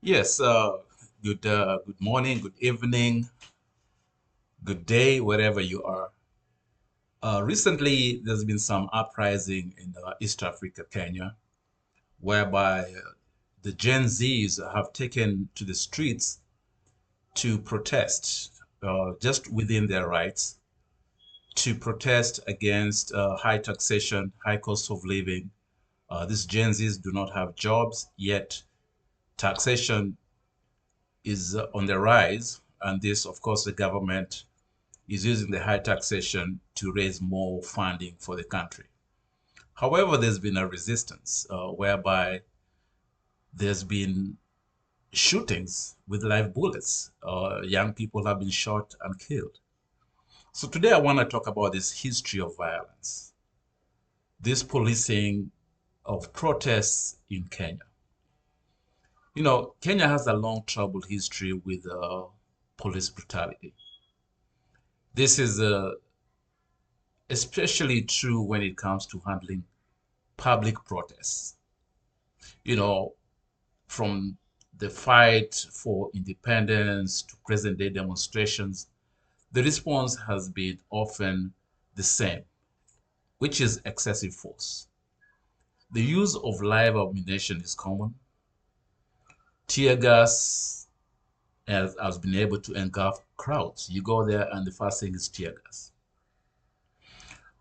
Yes, good morning, good evening, good day, wherever you are. Recently, there's been some uprising in East Africa, Kenya, whereby the Gen Zs have taken to the streets to protest, just within their rights, to protest against high taxation, high cost of living. These Gen Zs do not have jobs, yet taxation is on the rise, and this, of course, the government is using the high taxation to raise more funding for the country. However, there's been a resistance whereby there's been shootings with live bullets. Young people have been shot and killed. So today I want to talk about this history of violence, this policing of protests in Kenya. Kenya has a long troubled history with police brutality. This is especially true when it comes to handling public protests. You know, from the fight for independence to present day demonstrations, the response has been often the same, which is excessive force. The use of live ammunition is common. Tear gas has been able to engulf crowds. You go there, and the first thing is tear gas.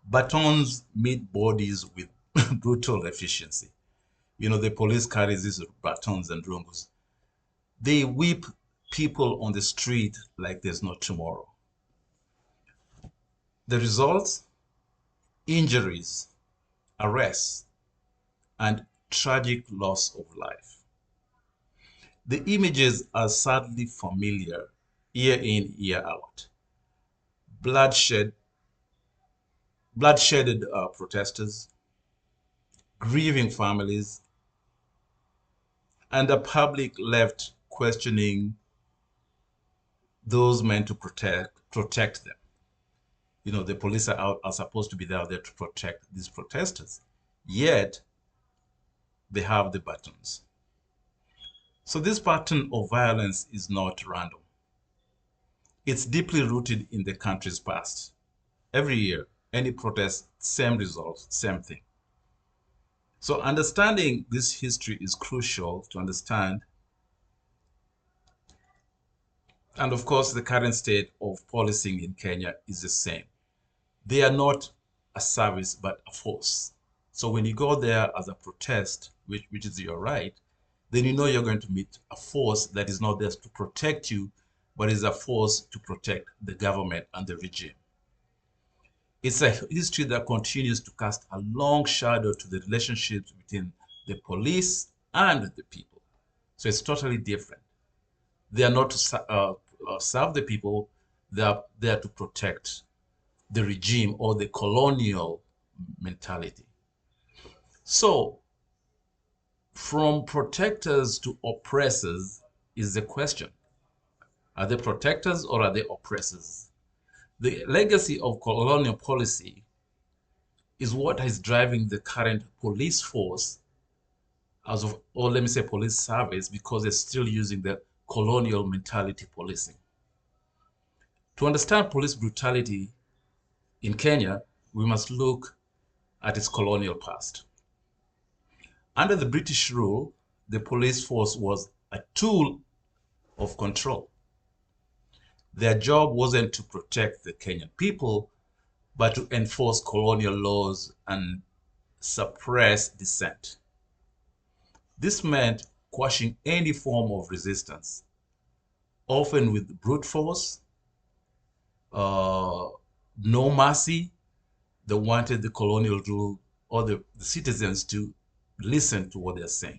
Batons meet bodies with brutal efficiency. The police carries these batons and rungus. They whip people on the street like there's no tomorrow. The result? Injuries, arrests, and tragic loss of life. The images are sadly familiar year in, year out. Bloodshed, bloodshedded protesters, grieving families, and a public left questioning those meant to protect them. The police are supposed to be there to protect these protesters, yet they have the batons. So this pattern of violence is not random. It's deeply rooted in the country's past. Every year, any protest, same result, same thing. So understanding this history is crucial to understand, and of course, the current state of policing in Kenya is the same. They are not a service, but a force. So when you go there as a protest, which is your right, then you know you're going to meet a force that is not there to protect you, but is a force to protect the government and the regime. It's a history that continues to cast a long shadow to the relationships between the police and the people. So it's totally different. They are not to serve the people, they are there to protect the regime or the colonial mentality. So, from protectors to oppressors is the question. Are they protectors or are they oppressors? The legacy of colonial policy is what is driving the current police force or let me say police service, because they're still using the colonial mentality policing. To understand police brutality in Kenya, we must look at its colonial past. Under the British rule, the police force was a tool of control. Their job wasn't to protect the Kenyan people, but to enforce colonial laws and suppress dissent. This meant quashing any form of resistance, often with brute force, uh, no mercy. They wanted the colonial rule or the citizens to listen to what they're saying.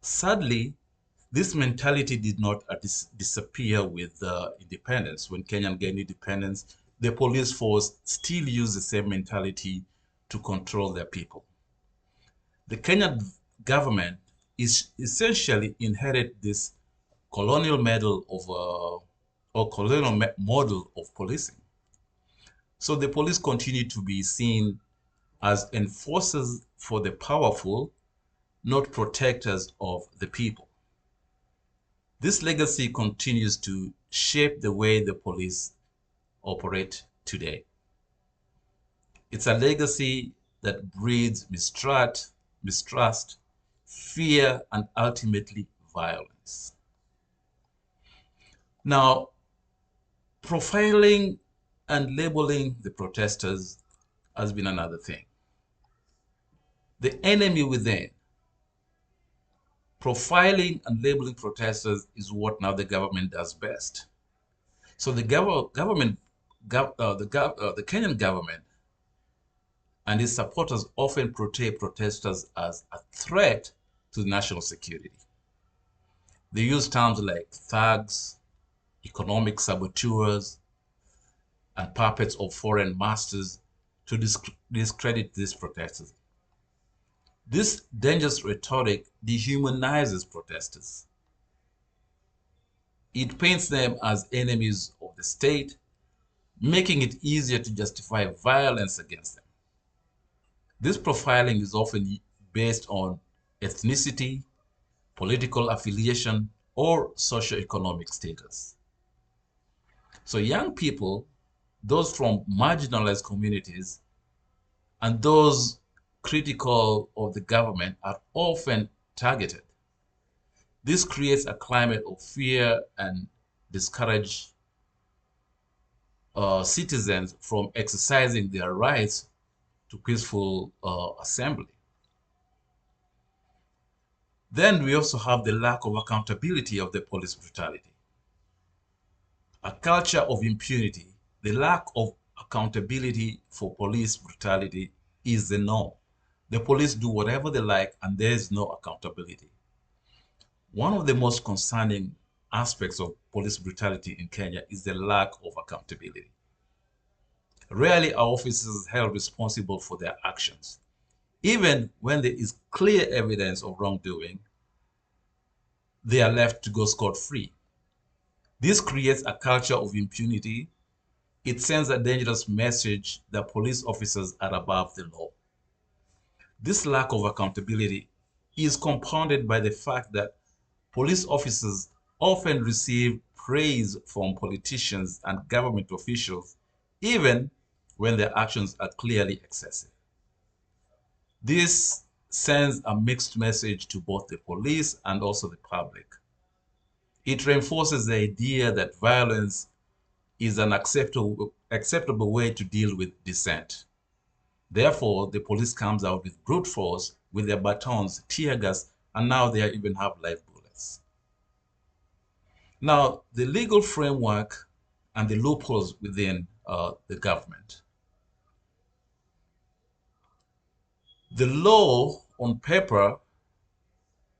Sadly, this mentality did not disappear with independence. When Kenya gained independence, the police force still used the same mentality to control their people. The Kenyan government is essentially inherited this colonial model model of policing. So the police continue to be seen as enforcers for the powerful, not protectors of the people. This legacy continues to shape the way the police operate today. It's a legacy that breeds mistrust, fear, and ultimately violence. Now, profiling and labeling the protesters has been another thing. The enemy within. Profiling and labeling protesters is what now the government does best. So the the Kenyan government and its supporters often portray protesters as a threat to national security. They use terms like thugs, economic saboteurs, and puppets of foreign masters to discredit these protesters. This dangerous rhetoric dehumanizes protesters. It paints them as enemies of the state, making it easier to justify violence against them. This profiling is often based on ethnicity, political affiliation, or socioeconomic status. So young people, those from marginalized communities, and those critical of the government are often targeted. This creates a climate of fear and discourages citizens from exercising their rights to peaceful assembly. Then we also have the lack of accountability of the police brutality. A culture of impunity, the lack of accountability for police brutality is the norm. The police do whatever they like and there is no accountability. One of the most concerning aspects of police brutality in Kenya is the lack of accountability. Rarely are officers held responsible for their actions. Even when there is clear evidence of wrongdoing, they are left to go scot-free. This creates a culture of impunity. It sends a dangerous message that police officers are above the law. This lack of accountability is compounded by the fact that police officers often receive praise from politicians and government officials, even when their actions are clearly excessive. This sends a mixed message to both the police and also the public. It reinforces the idea that violence is an acceptable way to deal with dissent. Therefore, the police comes out with brute force with their batons, tear gas, and now they even have live bullets. Now, the legal framework and the loopholes within the government. The law on paper,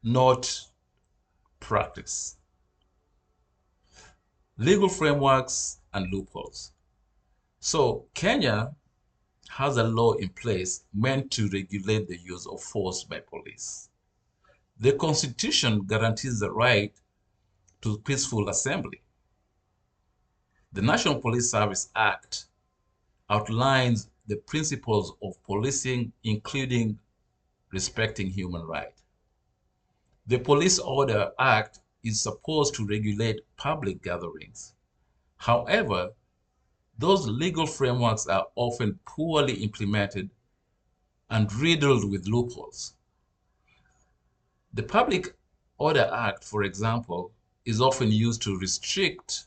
not practice. Legal frameworks and loopholes. So Kenya has a law in place meant to regulate the use of force by police. The Constitution guarantees the right to peaceful assembly. The National Police Service Act outlines the principles of policing, including respecting human rights. The Police Order Act is supposed to regulate public gatherings. However, those legal frameworks are often poorly implemented and riddled with loopholes. The Public Order Act, for example, is often used to restrict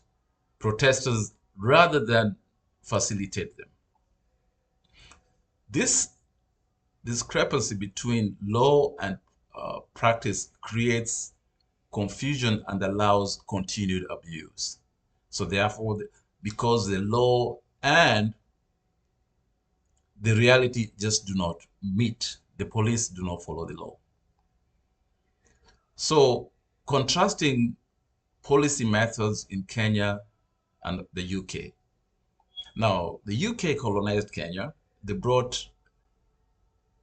protesters rather than facilitate them. This discrepancy between law and practice creates confusion and allows continued abuse. So therefore, because the law and the reality just do not meet, the police do not follow the law. So contrasting policy methods in Kenya and the UK. Now, the UK colonized Kenya. They brought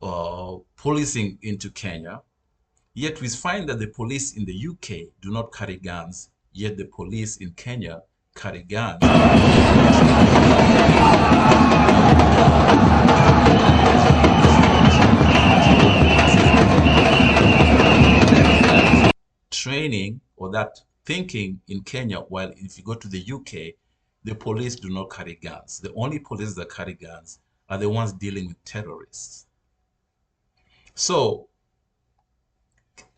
policing into Kenya. Yet we find that the police in the UK do not carry guns, yet the police in Kenya carry guns. Training or that thinking in Kenya, while if you go to the UK, the police do not carry guns. The only police that carry guns are the ones dealing with terrorists. So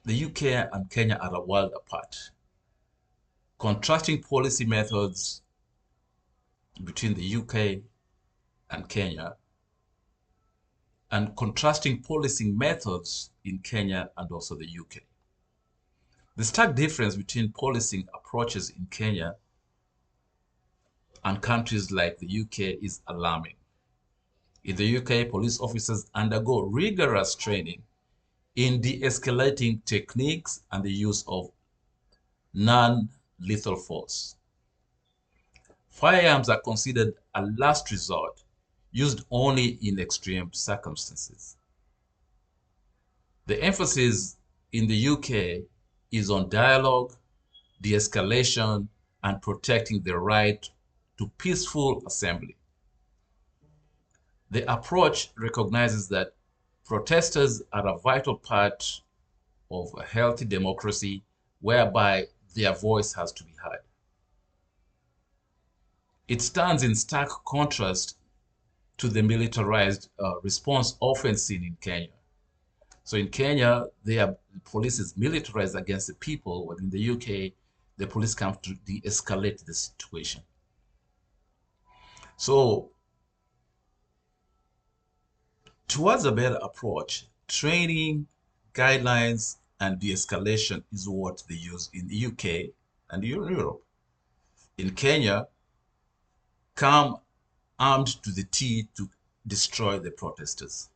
the UK and Kenya are a world apart. Contrasting policy methods between the UK and Kenya, and contrasting policing methods in Kenya and also the UK. The stark difference between policing approaches in Kenya and countries like the UK is alarming. In the UK, police officers undergo rigorous training in de-escalating techniques and the use of non-lethal force. Firearms are considered a last resort, used only in extreme circumstances. The emphasis in the UK is on dialogue, de-escalation, and protecting the right to peaceful assembly. The approach recognizes that protesters are a vital part of a healthy democracy whereby their voice has to be heard. It stands in stark contrast to the militarized response often seen in Kenya. So in Kenya, the police is militarized against the people, but in the UK, the police come to de-escalate the situation. So towards a better approach, training, guidelines, and de-escalation is what they use in the UK and Europe. In Kenya, come armed to the teeth to destroy the protesters.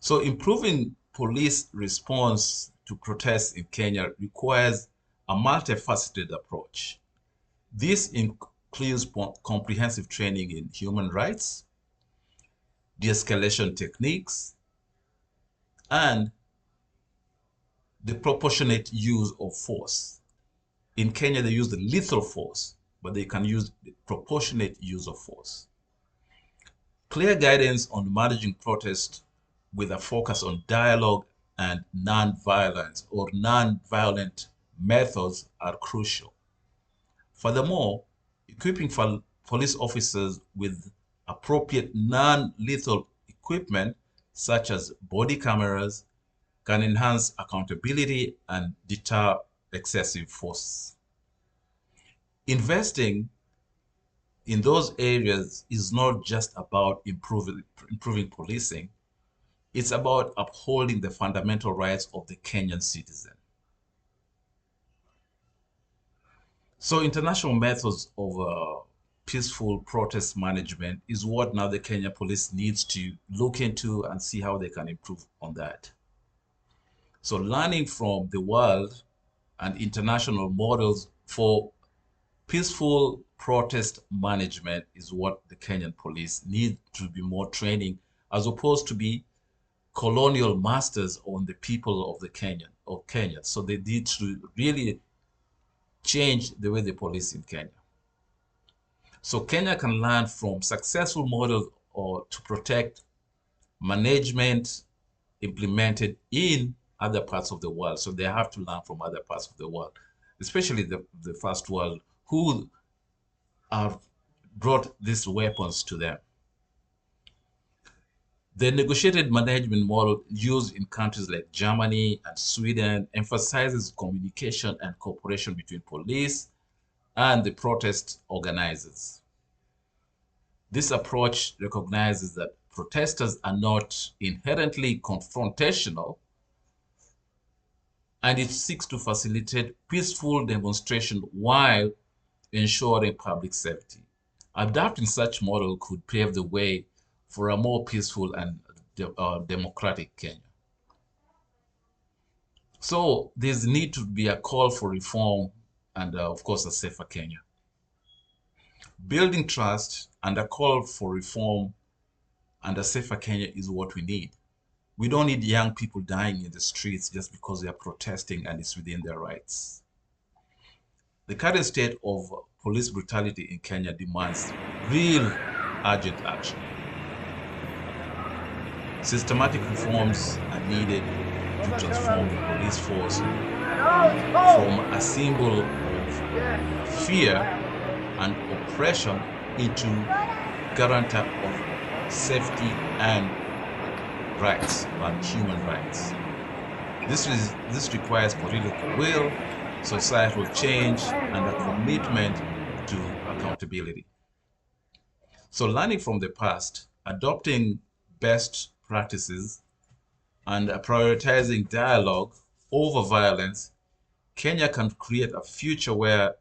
So improving police response to protests in Kenya requires a multifaceted approach. This includes comprehensive training in human rights, de-escalation techniques, and the proportionate use of force. In Kenya, they use the lethal force, but they can use the proportionate use of force. Clear guidance on managing protests with a focus on dialogue and non-violence or non-violent methods are crucial. Furthermore, equipping police officers with appropriate non-lethal equipment such as body cameras can enhance accountability and deter excessive force. Investing in those areas is not just about improving policing, it's about upholding the fundamental rights of the Kenyan citizen. So international methods of peaceful protest management is what now the Kenya police needs to look into and see how they can improve on that. So learning from the world and international models for peaceful protest management is what the Kenyan police need to be more training, as opposed to be colonial masters on the people of Kenya. So they need to really change the way they police in Kenya. So Kenya can learn from successful models or to protect management implemented in other parts of the world. So they have to learn from other parts of the world, especially the first world, who have brought these weapons to them. The negotiated management model used in countries like Germany and Sweden emphasizes communication and cooperation between police and the protest organizers. This approach recognizes that protesters are not inherently confrontational, and it seeks to facilitate peaceful demonstration while ensuring public safety. Adopting such model could pave the way for a more peaceful and democratic Kenya. So there's need to be a call for reform and of course a safer Kenya. Building trust and a call for reform and a safer Kenya is what we need. We don't need young people dying in the streets just because they are protesting and it's within their rights. The current state of police brutality in Kenya demands real urgent action. Systematic reforms are needed to transform the police force from a symbol of fear and oppression into guarantor of safety and rights and human rights. This requires political will, societal change, and a commitment to accountability. So learning from the past, adopting best practices, and prioritizing dialogue over violence, Kenya can create a future where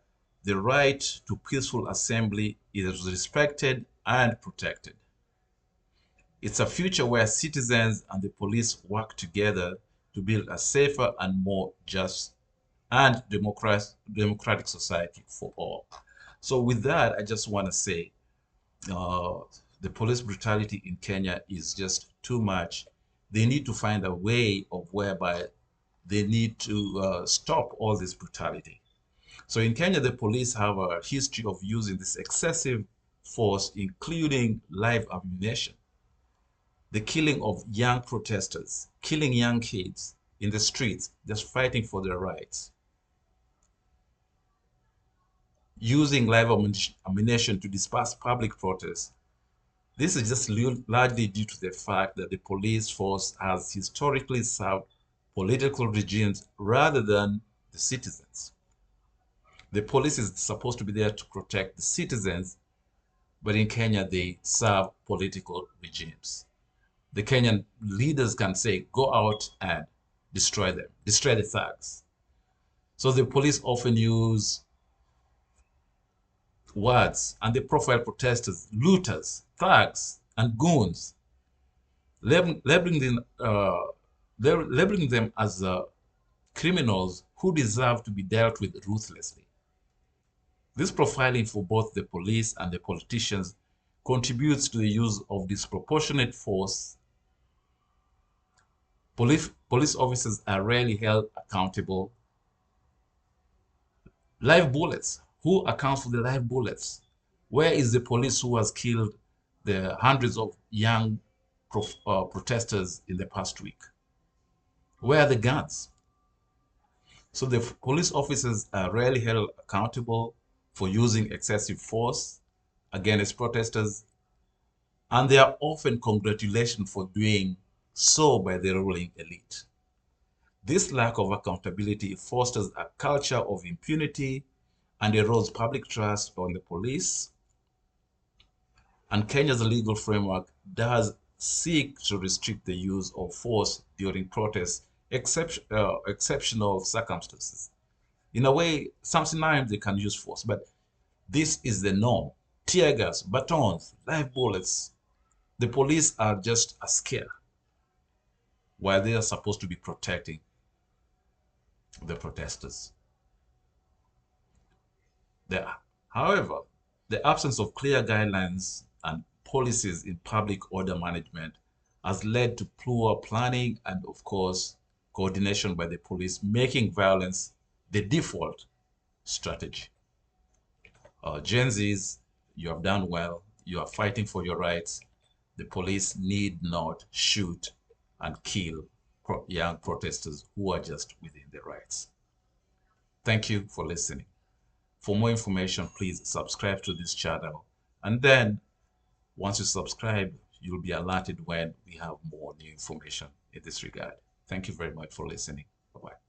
the right to peaceful assembly is respected and protected. It's a future where citizens and the police work together to build a safer and more just and democratic society for all. So with that, I just want to say uh, the police brutality in Kenya is just too much. They need to find a way of whereby they need to stop all this brutality. So in Kenya, the police have a history of using this excessive force, including live ammunition, the killing of young protesters, killing young kids in the streets, just fighting for their rights, using live ammunition to disperse public protests. This is just largely due to the fact that the police force has historically served political regimes rather than the citizens. The police is supposed to be there to protect the citizens, but in Kenya, they serve political regimes. The Kenyan leaders can say, go out and destroy them, destroy the thugs. So the police often use words and they profile protesters, looters, thugs, and goons, labeling them as criminals who deserve to be dealt with ruthlessly. This profiling for both the police and the politicians contributes to the use of disproportionate force. Police officers are rarely held accountable. Live bullets. Who accounts for the live bullets? Where is the police who has killed the hundreds of young protesters in the past week? Where are the guns? So the police officers are rarely held accountable for using excessive force against protesters, and they are often congratulated for doing so by the ruling elite. This lack of accountability fosters a culture of impunity and erodes public trust on the police. And Kenya's legal framework does seek to restrict the use of force during protests, exceptional circumstances. In a way, sometimes they can use force, but this is the norm. Tear gas, batons, live bullets. The police are just a scare while they are supposed to be protecting the protesters. However, the absence of clear guidelines and policies in public order management has led to poor planning and, of course, coordination by the police, making violence the default strategy. Gen Zs, you have done well. You are fighting for your rights. The police need not shoot and kill young protesters who are just within their rights. Thank you for listening. For more information, please subscribe to this channel. And then once you subscribe, you'll be alerted when we have more new information in this regard. Thank you very much for listening. Bye-bye.